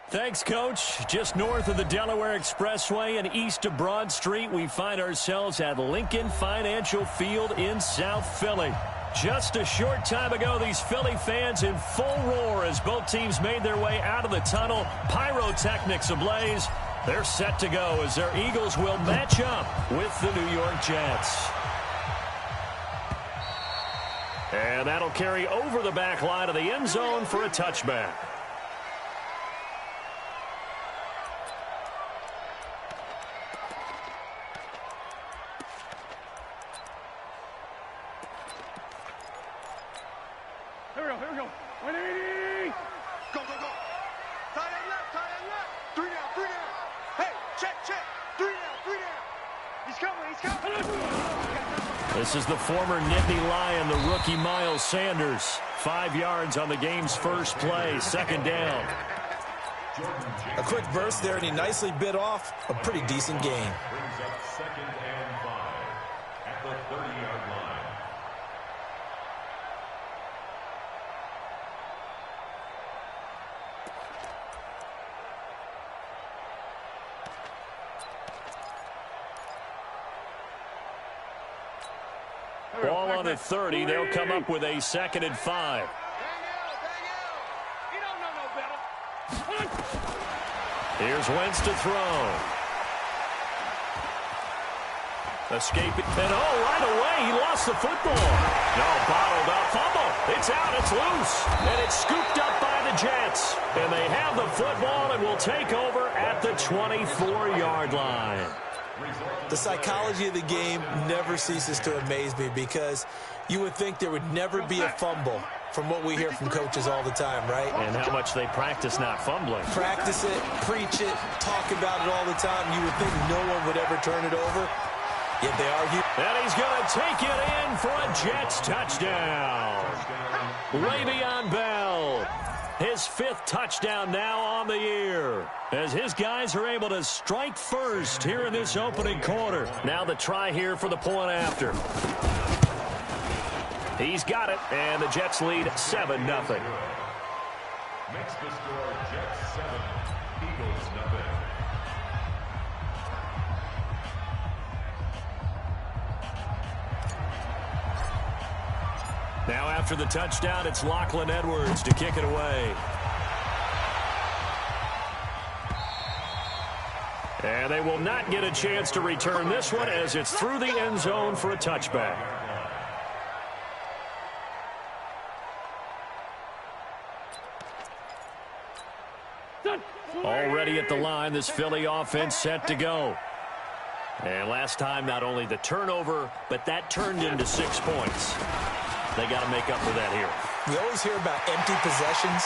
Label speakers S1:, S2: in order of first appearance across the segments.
S1: Thanks, Coach. Just north of the Delaware Expressway and east of Broad Street, we find ourselves at Lincoln Financial Field in South Philly. Just a short time ago, these Philly fans in full roar as both teams made their way out of the tunnel. Pyrotechnics ablaze. They're set to go as their Eagles will match up with the New York Jets. And that'll carry over the back line of the end zone for a touchback.
S2: Here we go. 180. Go. Tight end left. 3 down. Hey, check. 3 down. He's coming.
S1: This is the former Nittany Lion, the rookie Miles Sanders. 5 yards on the game's first play, second down.
S3: A quick burst there, and he nicely bit off a pretty decent gain.
S4: Brings up 2nd and 5 at the 30-yard line.
S1: Ball on the 30. They'll come up with a 2nd and 5.
S2: You don't know no better.
S1: Here's Wentz to throw. Escaping. And right away, he lost the football. No, bottled up. Fumble. It's out. It's loose. And it's scooped up by the Jets. And they have the football and will take over at the 24-yard line.
S3: The psychology of the game never ceases to amaze me because you would think there would never be a fumble from what we hear from coaches all the time, right?
S1: And how much they practice not fumbling.
S3: Practice it, preach it, talk about it all the time. You would think no one would ever turn it over, yet they argue.
S1: And he's going to take it in for a Jets touchdown. Le'Veon Bell. His 5th touchdown now on the year as his guys are able to strike first here in this opening quarter. Now the try here for the point after. He's got it, and the Jets lead 7-0.
S4: Makes the score Jets 7, Eagles 0.
S1: Now after the touchdown, it's Lachlan Edwards to kick it away. And they will not get a chance to return this one as it's through the end zone for a touchback. Already at the line, this Philly offense set to go. And last time, not only the turnover, but that turned into 6 points. They got to make up for that here.
S3: We always hear about empty possessions,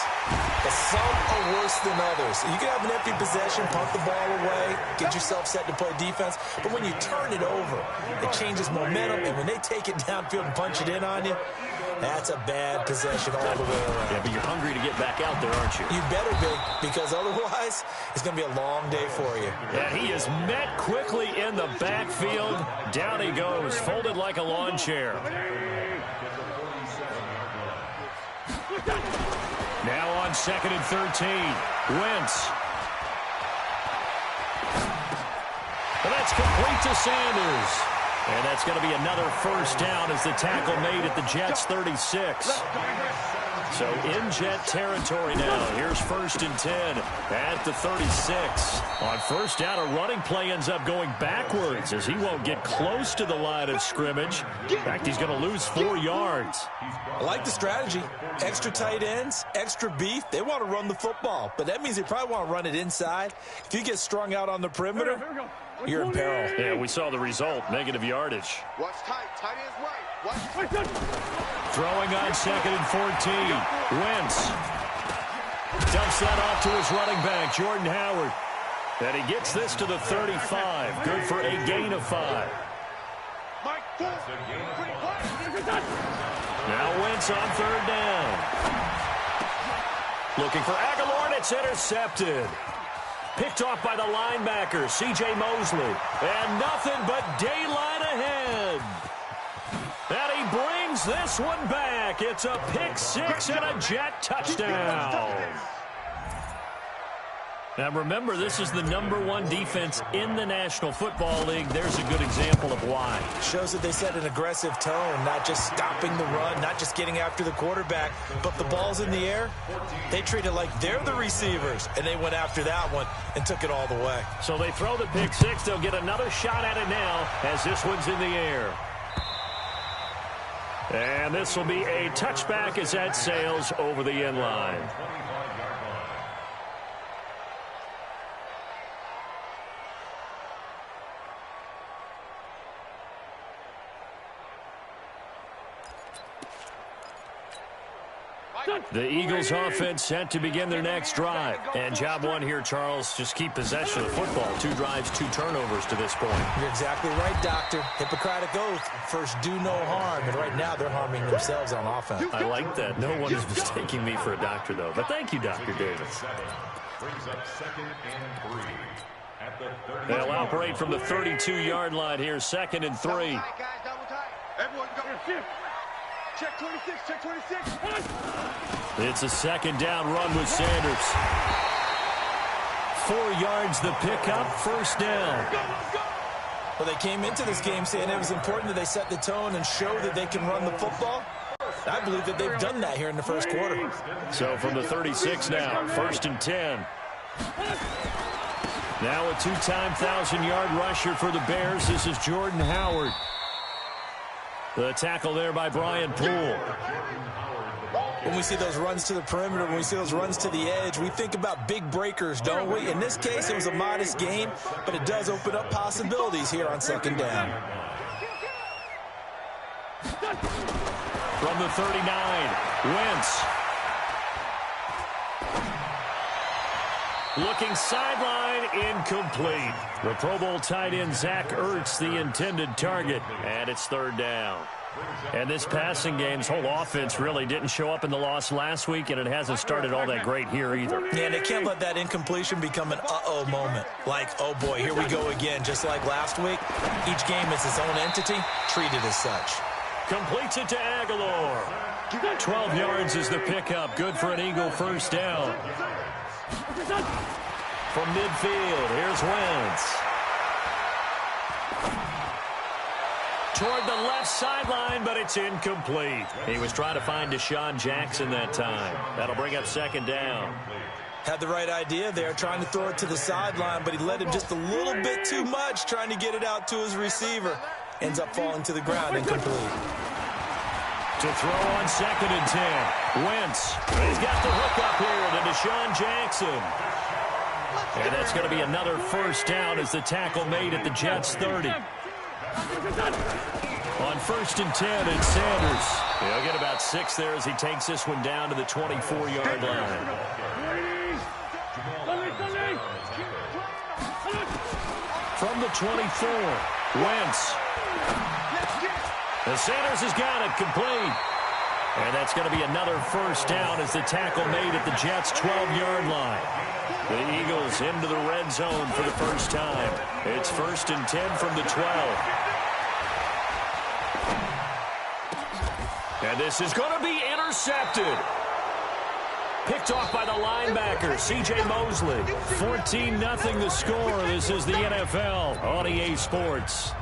S3: but some are worse than others. You can have an empty possession, punt the ball away, get yourself set to play defense, but when you turn it over, it changes momentum, and when they take it downfield and punch it in on you, that's a bad possession all the way around.
S1: Yeah, but you're hungry to get back out there, aren't you?
S3: You better be, because otherwise, it's going to be a long day for you.
S1: And he is met quickly in the backfield. Down he goes, folded like a lawn chair. Now on 2nd and 13. Wentz. And that's complete to Sanders. And that's going to be another first down as the tackle made at the Jets' 36. So in Jet territory now. Here's 1st and 10 at the 36. On first down, a running play ends up going backwards as he won't get close to the line of scrimmage. In fact, he's going to lose 4 yards.
S3: I like the strategy. Extra tight ends, extra beef. They want to run the football, but that means they probably want to run it inside. If you get strung out on the perimeter, you're in peril.
S1: Yeah, we saw the result, negative yardage.
S2: Watch tight. Tight end's right. Watch.
S1: Throwing on 2nd and 14. Wentz dumps that off to his running back, Jordan Howard. And he gets this to the 35. Good for a gain of 5. Now Wentz on 3rd down. Looking for Aguilar, and it's intercepted. Picked off by the linebacker, C.J. Mosley. And nothing but daylight ahead. And he brings this one back. It's a pick 6 and a Jet touchdown. Now remember, this is the #1 defense in the National Football League. There's a good example of why.
S3: Shows that they set an aggressive tone, not just stopping the run, not just getting after the quarterback, but the ball's in the air. They treat it like they're the receivers, and they went after that one and took it all the way.
S1: So they throw the pick six. They'll get another shot at it now as this one's in the air. And this will be a touchback as that sails over the end line. The Eagles offense set to begin their next drive. And job one here, Charles, just keep possession of the football. 2 drives, 2 turnovers to this point.
S3: You're exactly right, Doctor. Hippocratic oath. First, do no harm. And right now, they're harming themselves on offense.
S1: I like that. No one is mistaking me for a doctor, though. But thank you, Dr. Davis.
S4: Brings up 2nd and 3 at the 30.
S1: They'll operate from the 32-yard line here, 2nd and 3.
S2: Double tight, guys, double tight. Everyone go. Shift. Check 26, check 26.
S1: It's a 2nd down run with Sanders. 4 yards the pickup, 1st down.
S3: Well, they came into this game saying it was important that they set the tone and show that they can run the football. I believe that they've done that here in the first quarter.
S1: So from the 36 now, 1st and 10. Now a 2-time 1,000-yard rusher for the Bears. This is Jordan Howard. The tackle there by Brian Poole.
S3: When we see those runs to the perimeter, when we see those runs to the edge, we think about big breakers, don't we? In this case, it was a modest gain, but it does open up possibilities here on 2nd down.
S1: From the 39, Wentz. Looking sideline, incomplete. The Pro Bowl tight end Zach Ertz, the intended target, and it's 3rd down. And this passing game's whole offense really didn't show up in the loss last week, and it hasn't started all that great here either.
S3: Yeah, and they can't let that incompletion become an uh-oh moment. Like, oh boy, here we go again, just like last week. Each game is its own entity, treated as such.
S1: Completes it to Aguilar. 12 yards is the pickup, good for an Eagle 1st down. From midfield, here's Wentz. Toward the left sideline, but it's incomplete. He was trying to find Deshaun Jackson that time. That'll bring up 2nd down.
S3: Had the right idea there, trying to throw it to the sideline, but he led him just a little bit too much, trying to get it out to his receiver. Ends up falling to the ground, incomplete.
S1: To throw on 2nd and 10. Wentz. He's got the hook up here to Deshaun Jackson. And that's going to be another 1st down as the tackle made at the Jets' 30. On 1st and 10, it's Sanders. He'll get about 6 there as he takes this one down to the 24-yard line. From the 24, Wentz. And Sanders has got it complete. And that's going to be another 1st down as the tackle made at the Jets' 12-yard line. The Eagles into the red zone for the first time. It's 1st and 10 from the 12. And this is going to be intercepted. Picked off by the linebacker, C.J. Mosley. 14-0 the score. This is the NFL on EA Sports.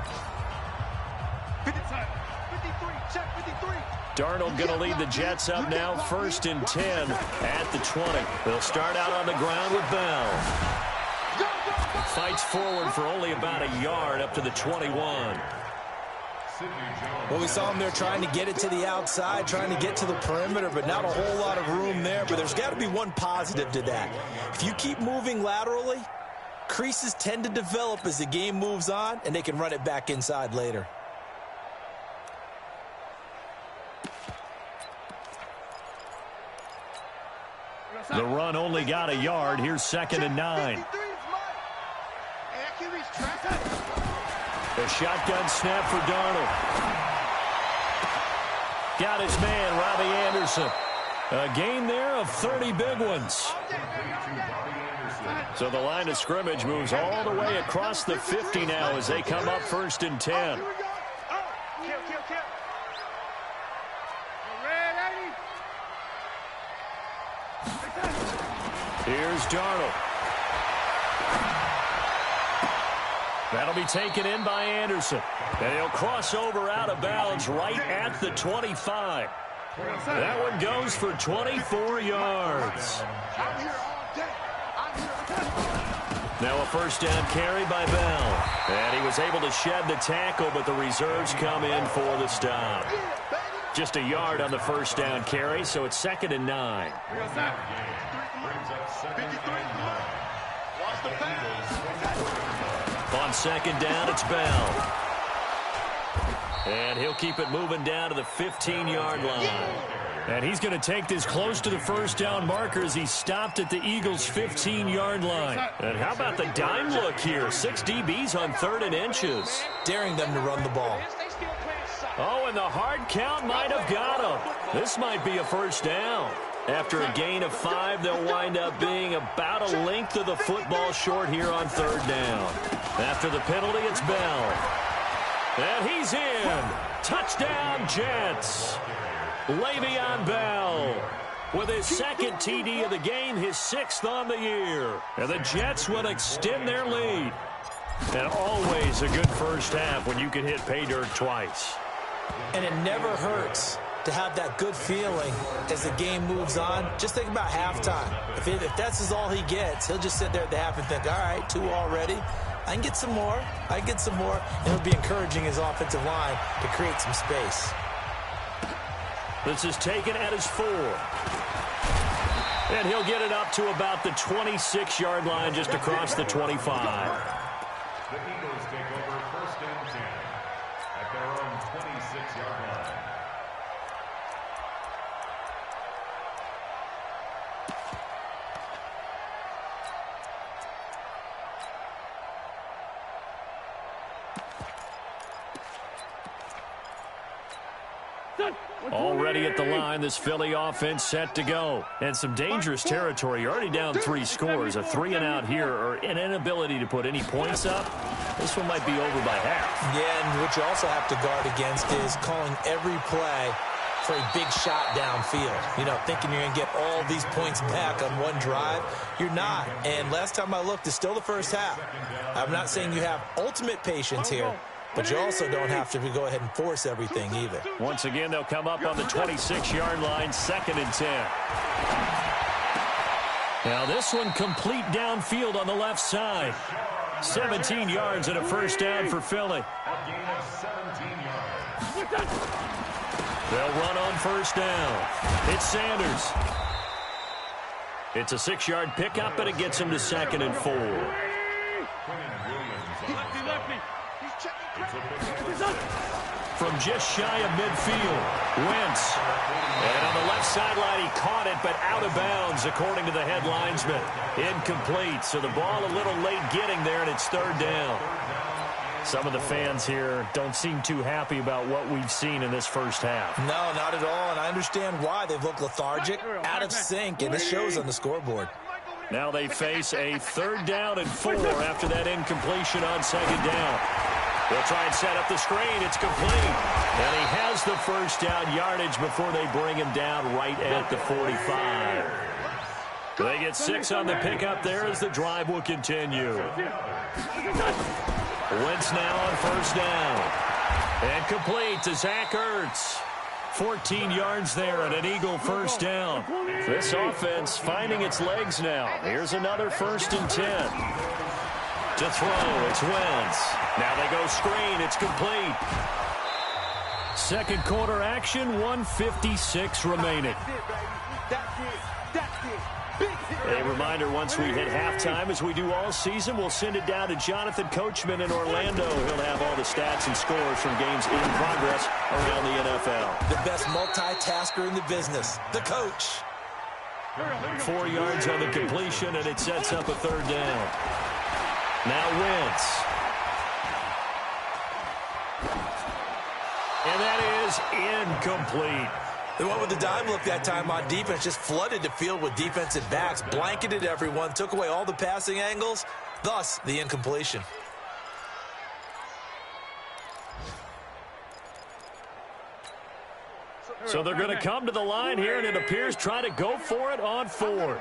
S2: 53, check 53.
S1: Darnold going to lead the Jets up now, 1st and 10 at the 20. They'll start out on the ground with Bell. Fights forward for only about a yard up to the 21.
S3: Well, we saw him there trying to get it to the outside, trying to get to the perimeter, but not a whole lot of room there. But there's got to be one positive to that. If you keep moving laterally, creases tend to develop as the game moves on, and they can run it back inside later.
S1: The run only got a yard. Here's 2nd and 9. The shotgun snap for Darnold. Got his man, Robbie Anderson. A gain there of 30 big ones. So the line of scrimmage moves all the way across the 50 now as they come up 1st and 10. Here's Darnold. That'll be taken in by Anderson. And he'll cross over out of bounds right at the 25. That one goes for 24 yards. Now a first down carry by Bell. And he was able to shed the tackle, but the reserves come in for the stop. Just a yard on the first down carry, so it's 2nd and 9. On 2nd down, it's Bell. And he'll keep it moving down to the 15-yard line. And he's going to take this close to the first down marker as he stopped at the Eagles' 15-yard line. And how about the dime look here? 6 DBs on 3rd and inches.
S3: Daring them to run the ball.
S1: Oh, and the hard count might have got him. This might be a first down. After a gain of 5, they'll wind up being about a length of the football short here on 3rd down. After the penalty, it's Bell. And he's in. Touchdown, Jets. Le'Veon Bell with his 2nd TD of the game, his 6th on the year. And the Jets will extend their lead. And always a good first half when you can hit pay dirt twice.
S3: And it never hurts to have that good feeling as the game moves on. Just think about halftime. If that's all he gets, he'll just sit there at the half and think, all right, 2 already. I can get some more. I can get some more. And it'll be encouraging his offensive line to create some space.
S1: This is taken at his 4. And he'll get it up to about the 26-yard line just across the 25.
S4: The Eagles take over first and 10 at their own 26-yard line.
S1: Already at the line, this Philly offense set to go. And some dangerous territory. You're already down 3 scores. A 3-and-out here, or an inability to put any points up. This one might be over by half.
S3: Yeah, and what you also have to guard against is calling every play for a big shot downfield. You know, thinking you're going to get all these points back on one drive. You're not. And last time I looked, it's still the first half. I'm not saying you have ultimate patience here, but you also don't have to go ahead and force everything either.
S1: Once again, they'll come up on the 26-yard line, 2nd and 10. Now this one complete downfield on the left side. 17 yards and a first down for Philly.
S4: A gain of 17 yards.
S1: They'll run on first down. It's Sanders. It's a 6-yard pickup, and it gets him to 2nd and 4. From just shy of midfield, Wentz. And on the left sideline, he caught it, but out of bounds, according to the head linesman. Incomplete, so the ball a little late getting there, and it's 3rd down. Some of the fans here don't seem too happy about what we've seen in this first half.
S3: No, not at all, and I understand why. They've looked lethargic, out of sync, and it shows on the scoreboard.
S1: Now they face a 3rd down and 4 after that incompletion on 2nd down. They'll try and set up the screen. It's complete. And he has the first down yardage before they bring him down right at the 45. They get 6 on the pickup there as the drive will continue. Wentz now on first down. And complete to Zach Ertz. 14 yards there and an Eagle first down. This offense finding its legs now. Here's another 1st and 10. To throw, it's Wentz. Now they go screen, it's complete. 2nd quarter action, 1:56 remaining. A reminder, once we hit halftime, as we do all season, we'll send it down to Jonathan Coachman in Orlando. He'll have all the stats and scores from games in progress around the NFL.
S3: The best multitasker in the business, the coach.
S1: 4 yards on the completion, and it sets up a 3rd down. Now Wentz. And that is incomplete.
S3: They went with the dime look that time on defense, just flooded the field with defensive backs, blanketed everyone, took away all the passing angles, thus the incompletion.
S1: So they're going to come to the line here, and it appears try to go for it on 4th.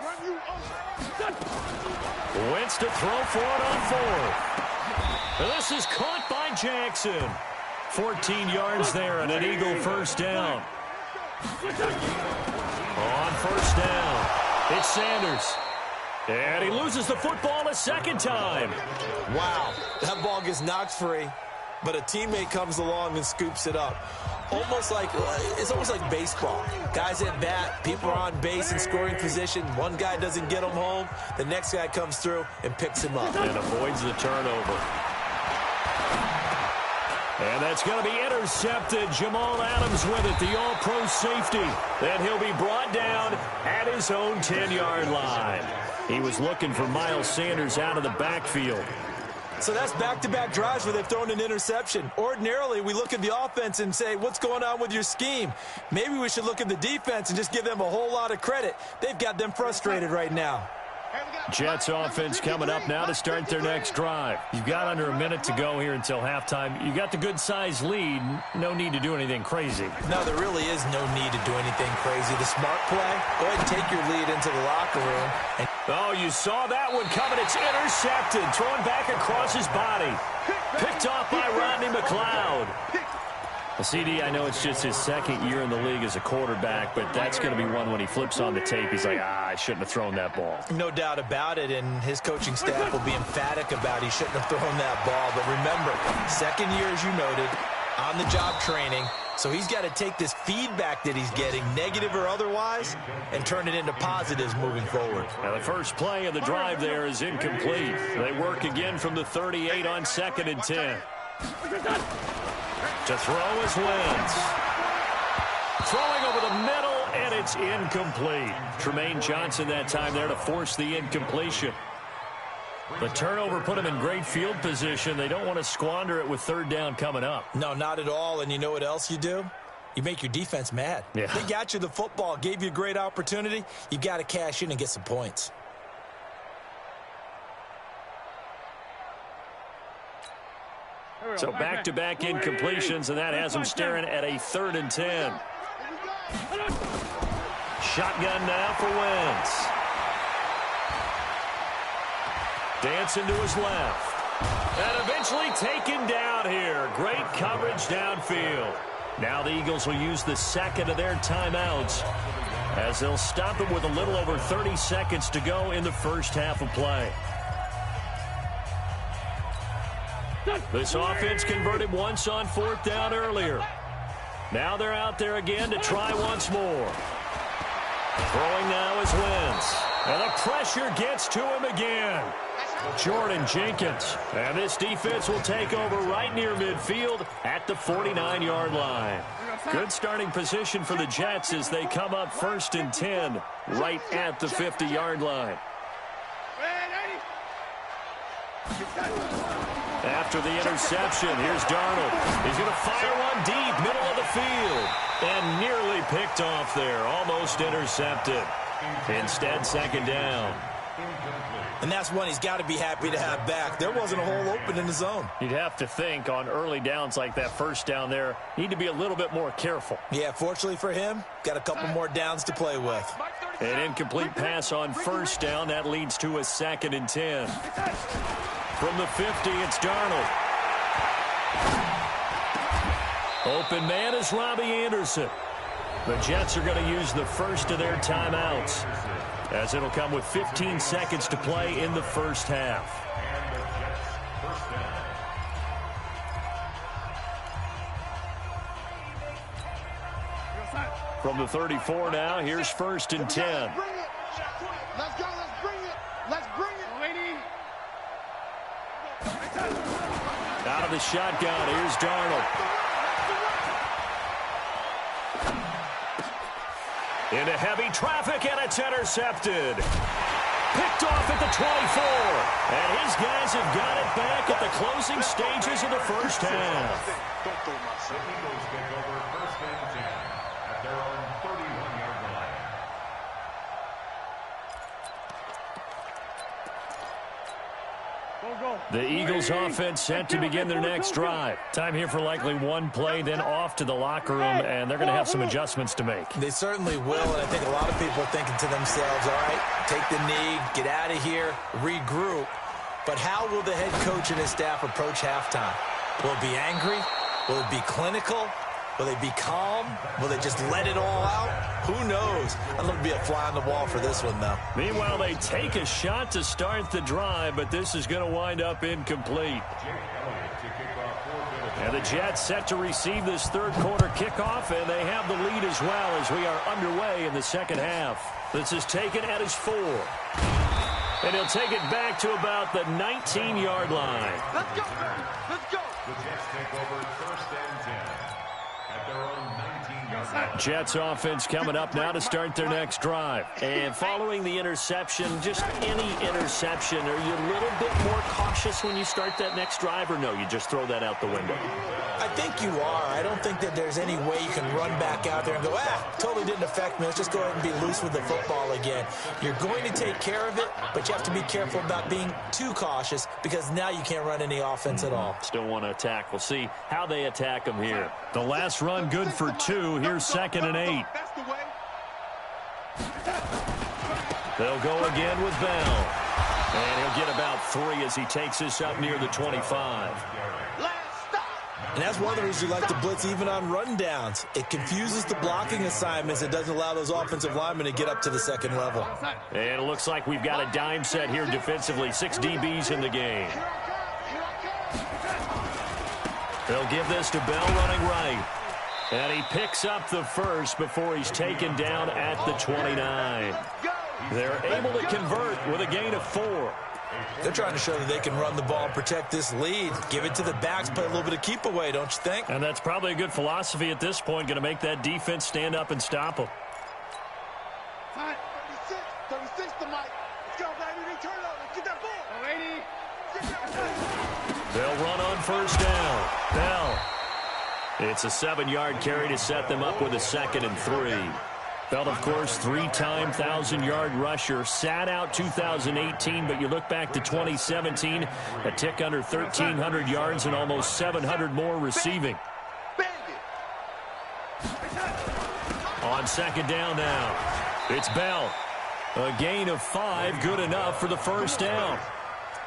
S1: Wentz to throw for it on 4th. And this is caught by Jackson. 14 yards there and an Eagle first down. On first down, it's Sanders. And he loses the football a second time.
S3: Wow, that ball gets knocked free, but a teammate comes along and scoops it up. It's almost like baseball. Guys at bat, people are on base in scoring position. One guy doesn't get him home. The next guy comes through and picks him up.
S1: And avoids the turnover. And that's going to be intercepted. Jamal Adams with it, the all-pro safety. Then he'll be brought down at his own 10-yard line. He was looking for Miles Sanders out of the backfield.
S3: So that's back-to-back drives where they've thrown an interception. Ordinarily, we look at the offense and say, what's going on with your scheme? Maybe we should look at the defense and just give them a whole lot of credit. They've got them frustrated right now.
S1: Jets offense coming up now to start their next drive. You've got under a minute to go here until halftime. You got the good-sized lead. No need to do anything crazy.
S3: No, there really is no need to do anything crazy. The smart play, go ahead and take your lead into the locker room.
S1: Oh, you saw that one coming. It's intercepted. Thrown back across his body. Picked off by Rodney McLeod. Well, CD, I know it's just his second year in the league as a quarterback, but that's going to be one when he flips on the tape. He's like, I shouldn't have thrown that ball.
S3: No doubt about it, and his coaching staff will be emphatic about he shouldn't have thrown that ball. But remember, second year, as you noted, on-the-job training. So he's got to take this feedback that he's getting, negative or otherwise, and turn it into positives moving forward.
S1: Now the first play of the drive there is incomplete. They work again from the 38 on 2nd and 10. To throw is Wentz. Throwing over the middle, and it's incomplete. Tremaine Johnson that time there to force the incompletion. The turnover put him in great field position. They don't want to squander it with third down coming up.
S3: No, not at all. And you know what else you do? You make your defense mad.
S1: Yeah.
S3: They got you the football, gave you a great opportunity. You got to cash in and get some points.
S1: So back-to-back incompletions, and that has him staring at a 3rd and 10. Shotgun now for Wentz. Dancing to his left. And eventually taken down here. Great coverage downfield. Now the Eagles will use the second of their timeouts as they'll stop him with a little over 30 seconds to go in the first half of play. This offense converted once on 4th down earlier. Now they're out there again to try once more. Throwing now is Wentz. And the pressure gets to him again. Jordan Jenkins. And this defense will take over right near midfield at the 49-yard line. Good starting position for the Jets as they come up 1st and 10 right at the 50-yard line. After the interception, here's Darnold. He's going to fire one deep, middle of the field. And nearly picked off there. Almost intercepted. Instead, 2nd down.
S3: And that's one he's got to be happy to have back. There wasn't a hole open in the zone.
S1: You'd have to think on early downs like that first down there, need to be a little bit more careful.
S3: Yeah, fortunately for him, got a couple more downs to play with.
S1: An incomplete pass on 1st down. That leads to a 2nd and 10. From the 50, it's Darnold. Open man is Robbie Anderson. The Jets are going to use the first of their timeouts, as it'll come with 15 seconds to play in the first half. From the 34 now, here's 1st and 10.
S2: Let's go, let's bring it. Let's bring it, lady.
S1: Out of the shotgun, here's Darnold. Into heavy traffic, and it's intercepted. Picked off at the 24. And his guys have got it back at the closing stages of the first half.
S4: The Eagles take over 1st and 10 at their own 31-yard line.
S1: The Eagles offense set to begin their next drive. Time here for likely one play, then off to the locker room, and they're going to have some adjustments to make.
S3: They certainly will, and I think a lot of people are thinking to themselves, all right, take the knee, get out of here, regroup. But how will the head coach and his staff approach halftime? Will it be angry? Will it be clinical? Will they be calm? Will they just let it all out? Who knows? I'd love to be a fly on the wall for this one, though.
S1: Meanwhile, they take a shot to start the drive, but this is going to wind up incomplete. And the Jets set to receive this third quarter kickoff, and they have the lead as well as we are underway in the second half. This is taken at his 4. And he'll take it back to about the 19-yard line.
S2: Let's go, let's go.
S4: The Jets take over first and 10 at their own 19-yard line.
S1: Jets offense coming up now to start their next drive. And following the interception, just any interception, are you a little bit more cautious when you start that next drive, or no, you just throw that out the window?
S3: I think you are. I don't think that there's any way you can run back out there and go, totally didn't affect me. Let's just go ahead and be loose with the football again. You're going to take care of it, but you have to be careful about being too cautious because now you can't run any offense at all.
S1: Still want to attack. We'll see how they attack them here. The last run good for 2. Here's 2nd and 8.
S2: That's the way.
S1: They'll go again with Bell. And he'll get about 3 as he takes this up near the 25.
S3: And that's one of the reasons you like to blitz even on rundowns. It confuses the blocking assignments. It doesn't allow those offensive linemen to get up to the second level.
S1: And it looks like we've got a dime set here defensively. 6 DBs in the game. They'll give this to Bell running right. And he picks up the first before he's taken down at the 29. They're able to convert with a gain of 4.
S3: They're trying to show that they can run the ball and protect this lead. Give it to the backs, play a little bit of keep away, don't you think?
S1: And that's probably a good philosophy at this point, going to make that defense stand up and stop them.
S2: 36 to Mike. Let's go, baby. Turn over. Get that ball.
S1: They'll run on first down. Bell. It's a 7-yard carry to set them up with a 2nd and 3. Bell, of course, 3-time 1,000-yard rusher. Sat out 2018, but you look back to 2017, a tick under 1,300 yards and almost 700 more receiving. On 2nd down now, it's Bell. A gain of 5, good enough for the first down.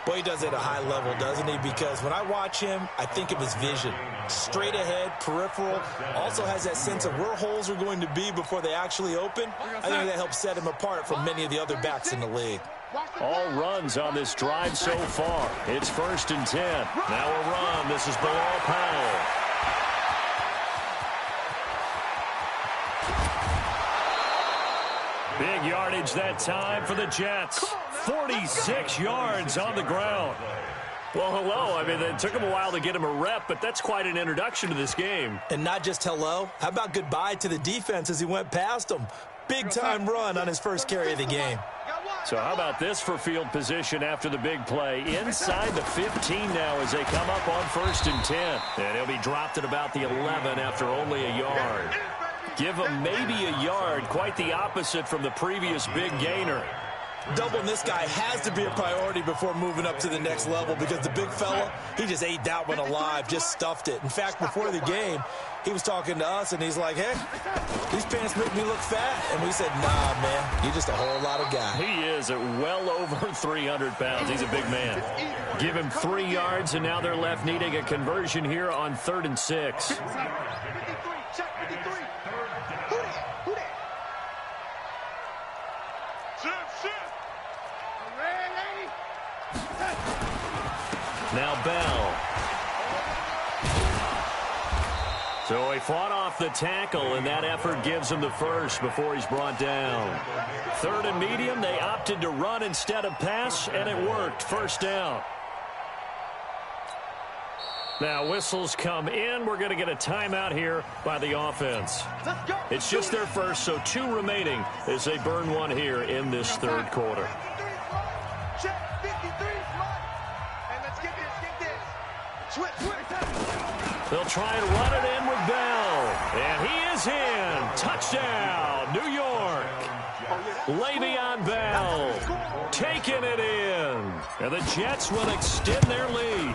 S3: Boy, he does it at a high level, doesn't he? Because when I watch him, I think of his vision. Straight ahead, peripheral. Also has that sense of where holes are going to be before they actually open. I think that helps set him apart from many of the other backs in the league.
S1: All runs on this drive so far. It's 1st and 10. Now a run. This is Bilal Powell. Big yardage that time for the Jets. 46 yards on the ground. Well, hello. I mean, it took him a while to get him a rep, but that's quite an introduction to this game.
S3: And not just hello. How about goodbye to the defense as he went past him? Big-time run on his first carry of the game.
S1: So how about this for field position after the big play? Inside the 15 now as they come up on 1st and 10. And he'll be dropped at about the 11 after only a yard. Give him maybe a yard, quite the opposite from the previous big gainer.
S3: Doubling this guy has to be a priority before moving up to the next level because the big fella, he just ate that one alive, just stuffed it. In fact, before the game, he was talking to us, and he's like, hey, these pants make me look fat. And we said, nah, man, you're just a whole lot of guy.
S1: He is at well over 300 pounds. He's a big man. Give him 3 yards, and now they're left needing a conversion here on 3rd and 6. Now Bell. So he fought off the tackle, and that effort gives him the first before he's brought down. 3rd and medium, they opted to run instead of pass, and it worked. First down. Now whistles come in. We're going to get a timeout here by the offense. It's just their first, so 2 remaining as they burn 1 here in this 3rd quarter. They'll try and run it in with Bell. And he is in. Touchdown, New York. Le'Veon Bell taking it in. And the Jets will extend their lead.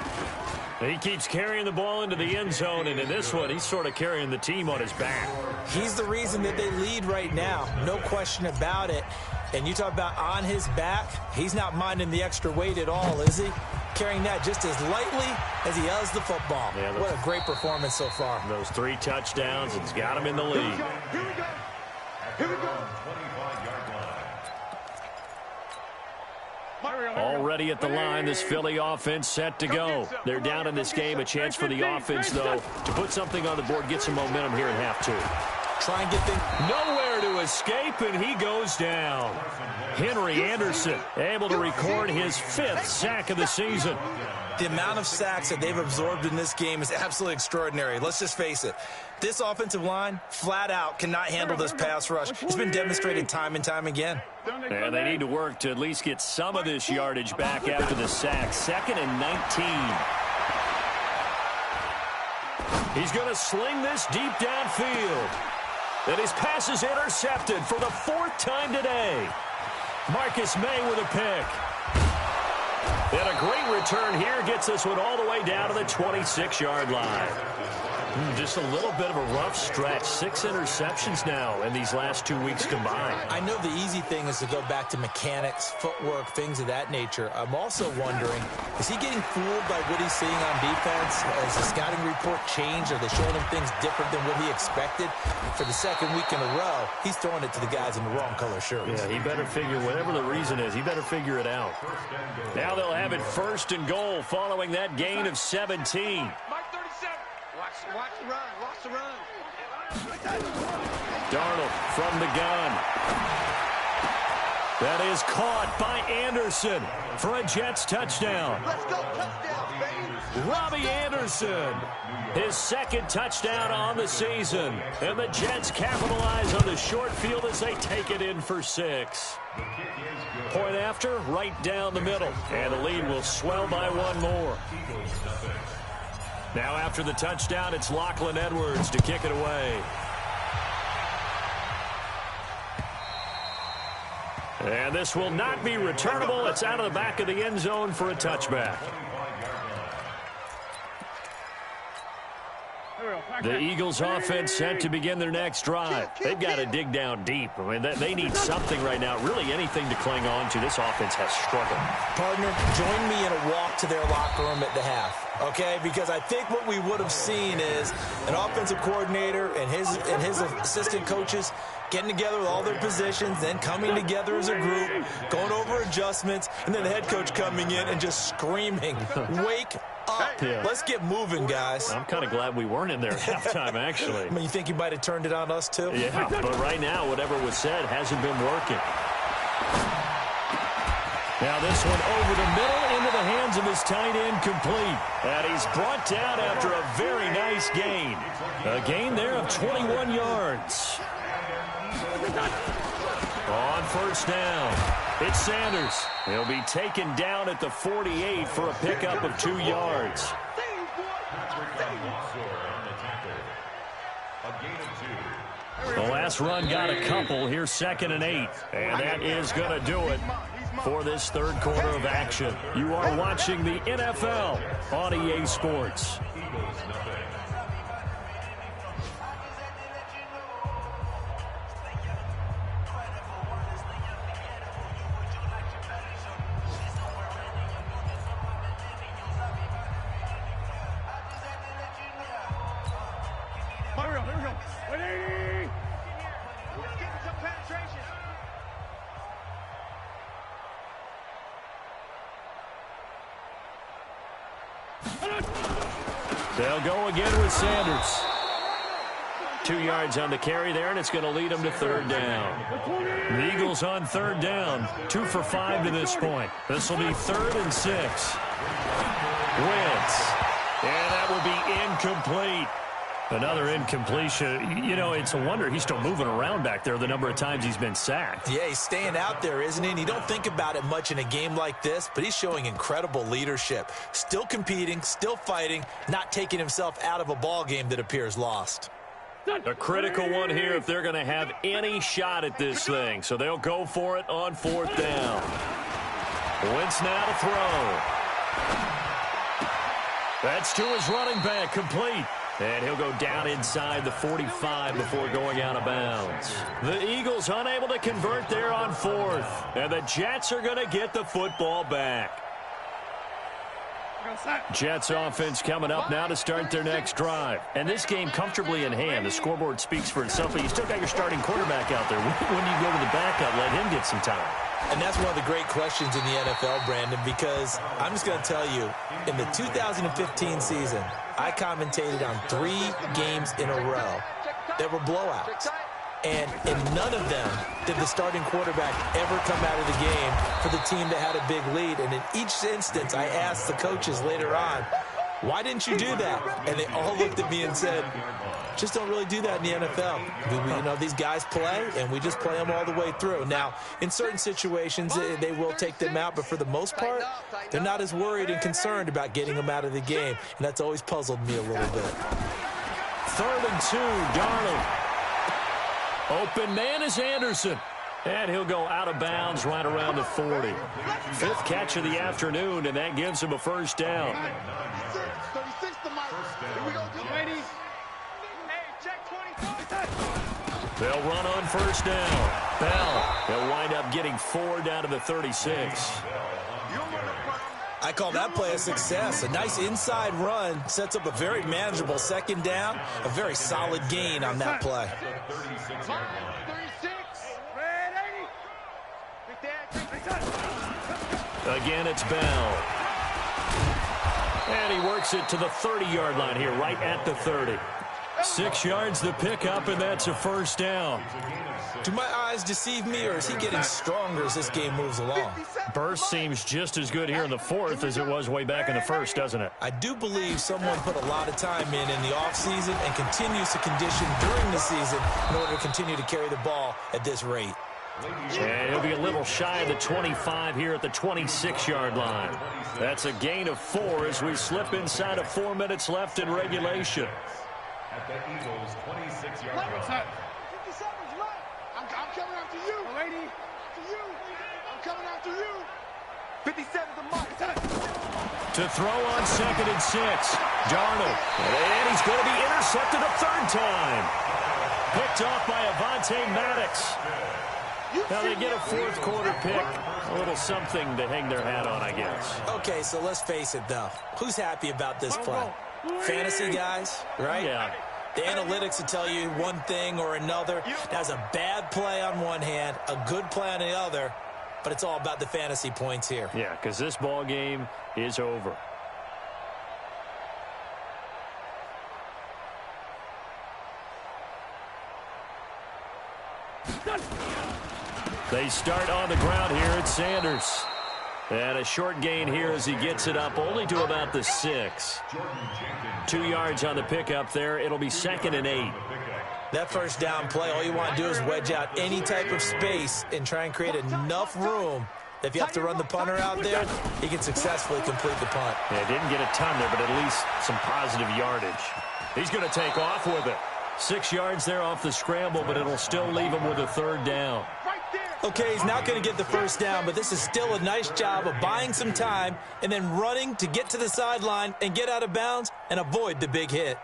S1: He keeps carrying the ball into the end zone, and in this one, he's sort of carrying the team on his back.
S3: He's the reason that they lead right now. No question about it. And you talk about on his back, he's not minding the extra weight at all, is he? carrying that just as lightly as he does the football.
S1: Yeah,
S3: what a great performance so far.
S1: Those 3 touchdowns, it's got him in the lead.
S2: Here we go. Here we go.
S1: Already at the line, this Philly offense set to go. They're down in this game. A chance for the offense, though, to put something on the board, get some momentum here in half 2.
S3: Try and get things.
S1: Nowhere to escape, and he goes down. Henry Anderson able to record his 5th sack of the season.
S3: The amount of sacks that they've absorbed in this game is absolutely extraordinary. Let's just face it. This offensive line, flat out, cannot handle this pass rush. It's been demonstrated time and time again.
S1: And they need to work to at least get some of this yardage back after the sack. 2nd and 19. He's going to sling this deep downfield. And his pass is intercepted for the 4th time today. Marcus May with a pick. And a great return here gets this one all the way down to the 26-yard line. Just a little bit of a rough stretch. 6 interceptions now in these last 2 weeks combined.
S3: I know the easy thing is to go back to mechanics, footwork, things of that nature. I'm also wondering, is he getting fooled by what he's seeing on defense? Has the scouting report changed? Are they showing him things different than what he expected? For the 2nd week in a row, he's throwing it to the guys in the wrong color shirts.
S1: Yeah, he better figure, whatever the reason is, he better figure it out. Now they'll have it 1st and goal following that gain of 17.
S2: Watch the run. Watch the run.
S1: Darnold from the gun. That is caught by Anderson for a Jets touchdown.
S2: Let's go touchdowns, baby.
S1: Robbie Anderson, his 2nd touchdown on the season. And the Jets capitalize on the short field as they take it in for 6. Point after, right down the middle. And the lead will swell by 1 more. Now after the touchdown, it's Lachlan Edwards to kick it away. And this will not be returnable. It's out of the back of the end zone for a touchback. The Eagles offense set to begin their next drive. They've got to dig down deep. I mean, they need something right now, really anything to cling on to. This offense has struggled.
S3: Partner, join me in a walk to their locker room at the half, okay? Because I think what we would have seen is an offensive coordinator and his assistant coaches getting together with all their positions, then coming together as a group, going over adjustments, and then the head coach coming in and just screaming, wake up.
S1: Yeah.
S3: Let's get moving, guys.
S1: I'm kind of glad we weren't in there at halftime, actually.
S3: I mean, you think you might have turned it on us, too?
S1: Yeah, but right now, whatever was said hasn't been working. Now this one over the middle into the hands of his tight end complete. And he's brought down after a very nice gain. A gain there of 21 yards. On 1st down, it's Sanders. He'll be taken down at the 48 for a pickup of 2 yards. The last run got a couple. Here's 2nd and 8. And that is going to do it for this 3rd quarter of action. You are watching the NFL on EA Sports. They'll go again with Sanders. 2 yards on the carry there, and it's going to lead them to 3rd down. The Eagles on 3rd down, 2 for 5 to this point. This will be 3rd and 6. Wentz. And that will be incomplete. Another incompletion. You know, it's a wonder he's still moving around back there the number of times he's been sacked.
S3: Yeah, he's staying out there, isn't he? And you don't think about it much in a game like this, but he's showing incredible leadership. Still competing, still fighting, not taking himself out of a ball game that appears lost.
S1: A critical one here if they're going to have any shot at this thing. So they'll go for it on 4th down. Wentz now to throw. That's to his running back, complete. And he'll go down inside the 45 before going out of bounds. The Eagles unable to convert there on 4th. And the Jets are going to get the football back. Jets offense coming up now to start their next drive. And this game comfortably in hand. The scoreboard speaks for itself, but you still got your starting quarterback out there. When do you go to the backup, let him get some time?
S3: And that's one of the great questions in the NFL, Brandon, because I'm just going to tell you, in the 2015 season, I commentated on 3 games in a row that were blowouts. And in none of them did the starting quarterback ever come out of the game for the team that had a big lead. And in each instance, I asked the coaches later on, why didn't you do that? And they all looked at me and said, just don't really do that in the NFL. You know, these guys play, and we just play them all the way through. Now, in certain situations, they will take them out, but for the most part, they're not as worried and concerned about getting them out of the game. And that's always puzzled me a little bit.
S1: 3rd and 2, Darnold. Open man is Anderson. And he'll go out of bounds right around the 40. 5th catch of the afternoon, and that gives him a first down. They'll run on first down. Bell, they'll wind up getting 4 down to the 36.
S3: I call that play a success. A nice inside run sets up a very manageable second down. A very solid gain on that play.
S1: Again, it's Bell. And he works it to the 30-yard line here, right at the 30. 6 yards the pickup, and that's a first down.
S3: Do my eyes deceive me, or is he getting stronger as this game moves along?
S1: Burst seems just as good here in the 4th as it was way back in the 1st, doesn't it?
S3: I do believe someone put a lot of time in the offseason and continues to condition during the season in order to continue to carry the ball at this rate.
S1: And he'll be a little shy of the 25 here at the 26-yard line. That's a gain of 4 as we slip inside of 4 minutes left in regulation.
S4: At the Eagles' 26-yard line.
S2: I'm coming after you. Lady. To you. I'm coming after you. 57's the mark.
S1: To throw on 2nd and 6. Darnold. And he's going to be intercepted a 3rd time. Picked off by Avonte Maddox. Now they get a 4th quarter pick. A little something to hang their hat on, I guess.
S3: Okay, so let's face it, though. Who's happy about this play? Fantasy guys, right?
S1: Yeah.
S3: The analytics will tell you one thing or another. That's a bad play on one hand, a good play on the other, but it's all about the fantasy points here.
S1: Yeah, because this ball game is over. They start on the ground here at Sanders. And a short gain here as he gets it up only to about the 6. 2 yards on the pickup there. It'll be 2nd and 8.
S3: That first down play, all you want to do is wedge out any type of space and try and create enough room that if you have to run the punter out there, he can successfully complete the punt.
S1: Yeah, didn't get a ton there, but at least some positive yardage. He's going to take off with it. 6 yards there off the scramble, but it'll still leave him with a 3rd down.
S3: Okay, he's not going to get the first down, but this is still a nice job of buying some time and then running to get to the sideline and get out of bounds and avoid the big hit.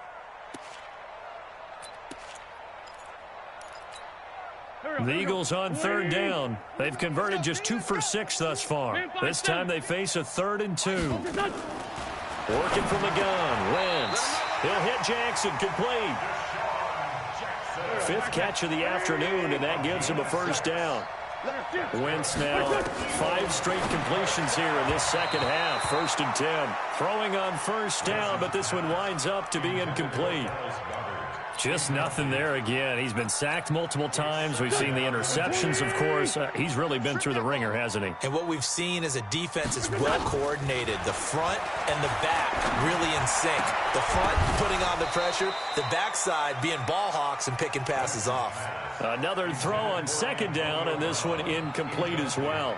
S1: The Eagles on 3rd down. They've converted just 2 for 6 thus far. This time they face a 3rd and 2. Working from the gun. Wentz. He'll hit Jackson. Complete. 5th catch of the afternoon, and that gives him a first down. Wentz now 5 straight completions here in this second half. 1st and 10. Throwing on first down, but this one winds up to be incomplete. Just nothing there again. He's been sacked multiple times. We've seen the interceptions, of course. He's really been through the ringer, hasn't he?
S3: And what we've seen is a defense that's well coordinated. The front and the back really in sync. The front putting on the pressure. The backside being ball hawks and picking passes off.
S1: Another throw on 2nd down, and this one incomplete as well.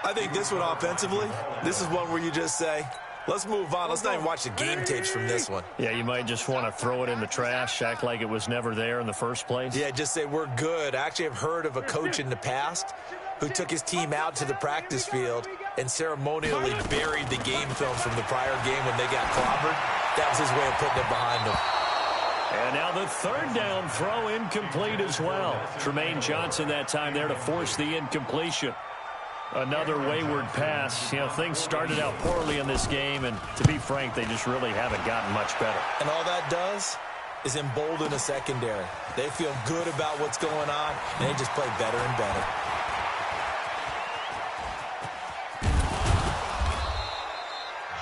S3: I think this one offensively, this is one where you just say, let's move on. Let's not even watch the game tapes from this one.
S1: Yeah, you might just want to throw it in the trash, act like it was never there in the first place.
S3: Yeah, just say we're good. I actually have heard of a coach in the past who took his team out to the practice field and ceremonially buried the game film from the prior game when they got clobbered. That was his way of putting it behind them.
S1: And now the 3rd down throw incomplete as well. Tremaine Johnson that time there to force the incompletion. Another wayward pass. You know, things started out poorly in this game, and to be frank, they just really haven't gotten much better.
S3: And all that does is embolden a secondary. They feel good about what's going on, and they just play better and better.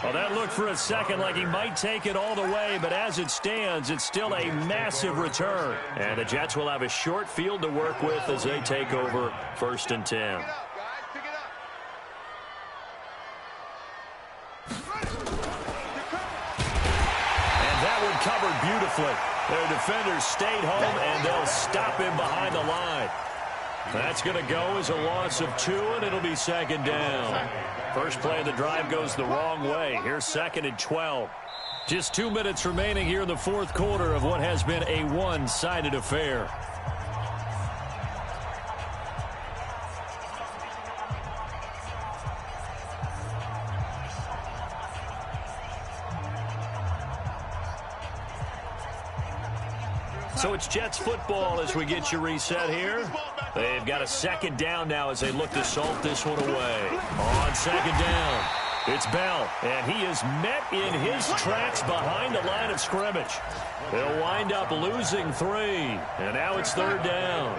S1: Well, that looked for a second like he might take it all the way, but as it stands, it's still a massive return. And the Jets will have a short field to work with as they take over 1st and 10. And that one covered beautifully. Their defenders stayed home, and they'll stop him behind the line. That's going to go as a loss of 2, and it'll be 2nd down. First play of the drive goes the wrong way. Here's 2nd and 12. Just 2 minutes remaining here in the 4th quarter of what has been a one-sided affair. So it's Jets football as we get you reset here. They've got a 2nd down now as they look to salt this one away. On 2nd down, it's Bell, and he is met in his tracks behind the line of scrimmage. They'll wind up losing 3, and now it's 3rd down.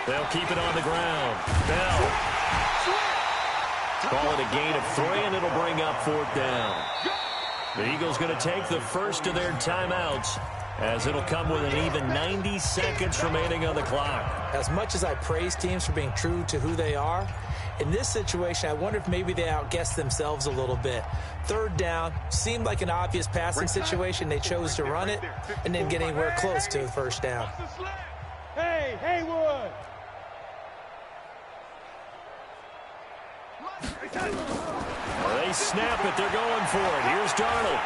S1: They'll keep it on the ground. Bell. Call it a gain of 3, and it'll bring up 4th down. The Eagles going to take the first of their timeouts as it'll come with an even 90 seconds remaining on the clock.
S3: As much as I praise teams for being true to who they are, in this situation, I wonder if maybe they outguessed themselves a little bit. 3rd down seemed like an obvious passing situation. They chose to run it and didn't get anywhere close to the 1st down.
S2: Hey, Haywood!
S1: They snap it. They're going for it. Here's Darnold.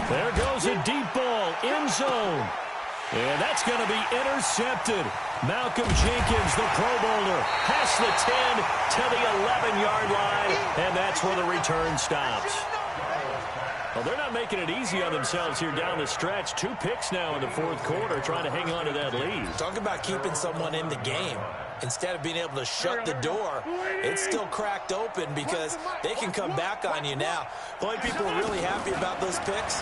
S1: There goes a deep ball. End zone. And that's going to be intercepted. Malcolm Jenkins, the Pro Bowler, past the 10 to the 11-yard line. And that's where the return stops. Well, they're not making it easy on themselves here down the stretch. 2 picks now in the 4th quarter trying to hang on to that lead.
S3: Talk about keeping someone in the game. Instead of being able to shut the door, it's still cracked open because they can come back on you now. The only people who are really happy about those picks,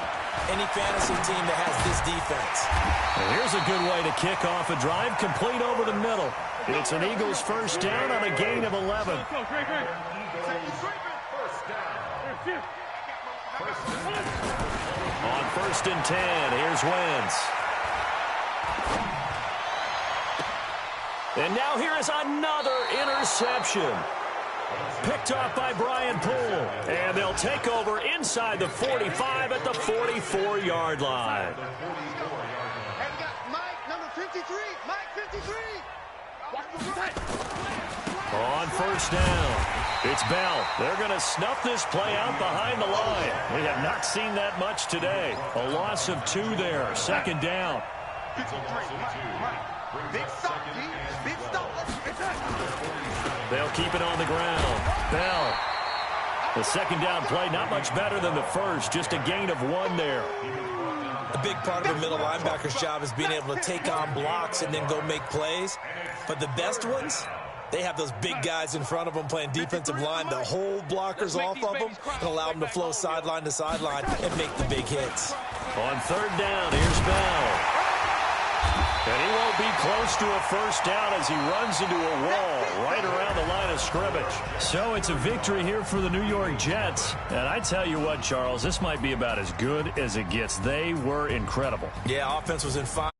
S3: any fantasy team that has this defense.
S1: And here's a good way to kick off a drive, complete over the middle. It's an Eagles 1st down on a gain of 11. On 1st and 10, here's Wentz. And now here is another interception. Picked off by Brian Poole. And they'll take over inside the 45 at the 44-yard line.
S2: And we got Mike, number 53. Mike, 53.
S1: On 1st down, it's Bell. They're going to snuff this play out behind the line. We have not seen that much today. A loss of 2 there. 2nd down.
S2: Big stop, D. Big stop.
S1: They'll keep it on the ground. Bell. The 2nd down play, not much better than the first. Just a gain of 1 there.
S3: A big part of a middle linebacker's job is being able to take on blocks and then go make plays. But the best ones, they have those big guys in front of them playing defensive line to hold blockers off of them and allow them to flow sideline to sideline and make the big hits.
S1: On 3rd down, here's Bell. And he won't be close to a 1st down as he runs into a wall right around the line of scrimmage. So it's a victory here for the New York Jets. And I tell you what, Charles, this might be about as good as it gets. They were incredible.
S3: Yeah, offense was in fire.